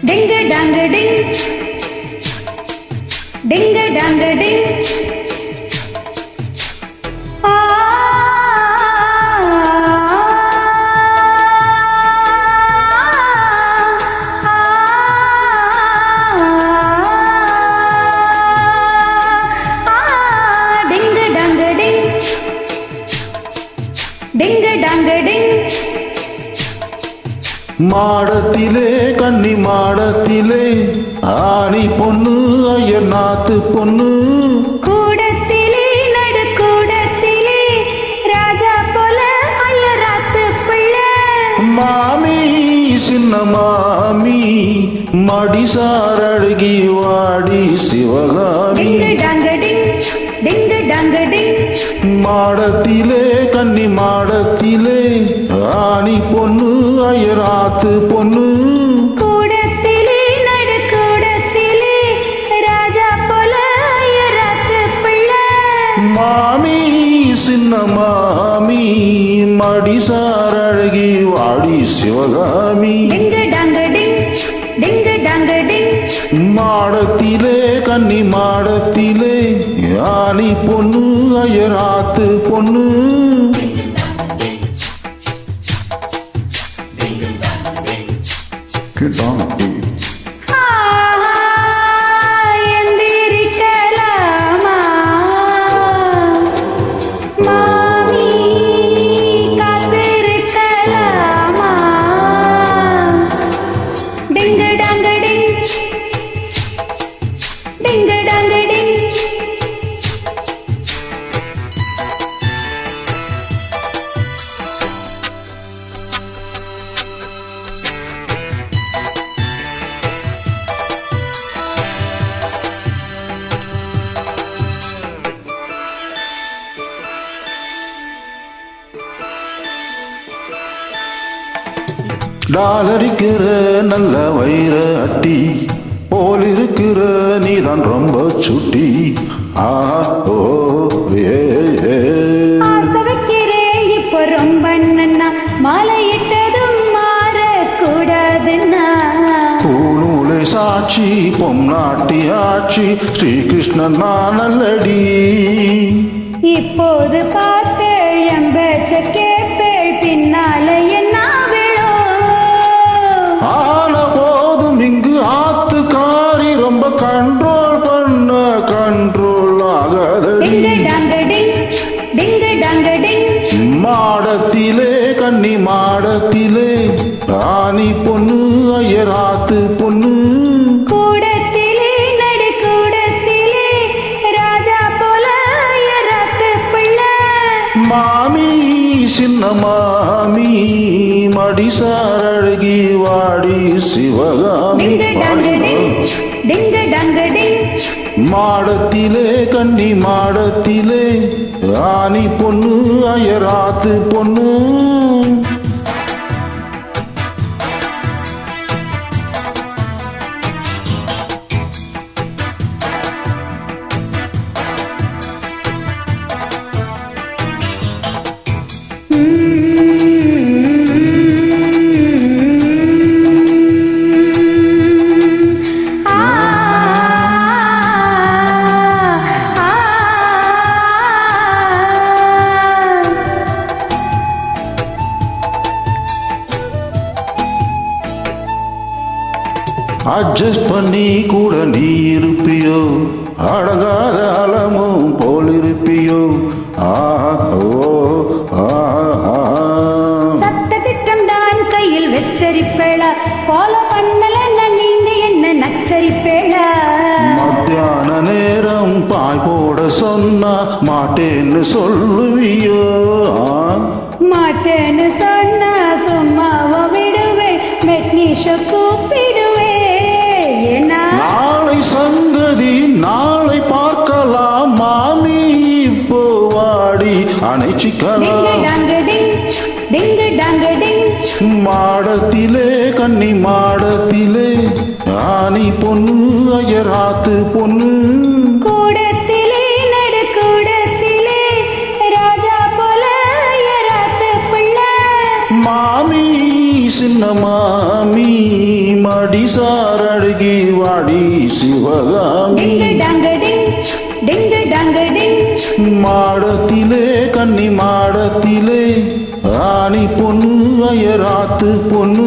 Ding a dang a ding, ding a dang a ding. மாடத்திலே கன்னி மாடத்திலே ஆணி பொண்ணு ஐயர் நாத்து பொண்ணு கூடத்திலே நடு கூடத்திலே ராஜா போல ஐயர் ராத்து பிள்ளை மாமி சின்ன மாமி மடிசார் அழகி வாடி சிவகாமி மாடத்திலே கன்னி மாடத்திலே ஆணி பொண்ணு ஐயராத்து பொண்ணு கூடத்திலே நடு கூடத்திலே ராஜா போல ஐயராத்து பிள்ளை மாமி சின்ன மாமி மடிசார் அழகி வாடி சிவகாமி மாடத்திலே கன்னி மாடத்திலே ஆணி பொண்ணு ஐயராத்து பொண்ணு டாலரிக்கிற நல்ல வைர அட்டி போல் இருக்கிற நீதான் ரொம்ப சுட்டி ஓ இப்போ ரொம்ப நன்னா மாலையிட்டதும் மாறக்கூடாதுன்னா பூநூலை சாட்சி பொம்நாட்டி ஆட்சி ஸ்ரீகிருஷ்ணன் நானல்லடி இப்போது பார்த்தேள் எம்பேச்ச கேப்பேள் பின்னால என்ன ஆன போதும் இங்கு ஆத்துக்காரி ரொம்ப கண்ட்ரோல் பண்ண கண்ட்ரோல் ஆகாதடி மாடத்திலே கன்னி மாடத்திலே ஆணி பொண்ணு ஐயராத்து பொண்ணு கூடத்திலே நடு கூடத்திலே ராஜா போல ஐயராத்து பிள்ளை மாமி சின்ன மாமி மடிசார் அழகி வாடி சிவகாமி மாடத்திலே கன்னி மாடத்திலே ஆணி பொண்ணு ஐயராத்து பொண்ணு அட்ஜஸ்ட் பண்ணி கூட நீ இருப்பியோ அடங்காத அலமும் போல் இருப்பியோ சத்த திட்டம் தான் கையில் வச்சரிப்பேளா ஃபாலோ பண்ணல நீங்க என்ன நச்சரிப்பேளா மத்தியான நேரம் பாய் போட சொன்னா மாட்டேன்னு சொல்லுவியோ மாட்டேன்னு சொன்னா சும்மாவ விடுவேன் மெட்னிஷ கூப்பிடுவே நாளை சங்கதி நாளை பார்க்கலாம் மாமி இப்போ வாடி அணைச்சிக்கலாம் மாடத்திலே கன்னி மாடத்திலே ஆணி பொண்ணு ஐயராத்து பொண்ணு கூடத்திலே நடு கூடத்திலே ராஜா போல ஐயராத்து பிள்ளை மாமி சின்ன மாமி மடிசார் அழகி வாடி சிவகாமி டிங்கு டாங்கு டிங் டிங்கு டாங்கு டிங் மாடத்திலே கன்னி மாடத்திலே ஆணி பொண்ணு அயராத்து பொண்ணு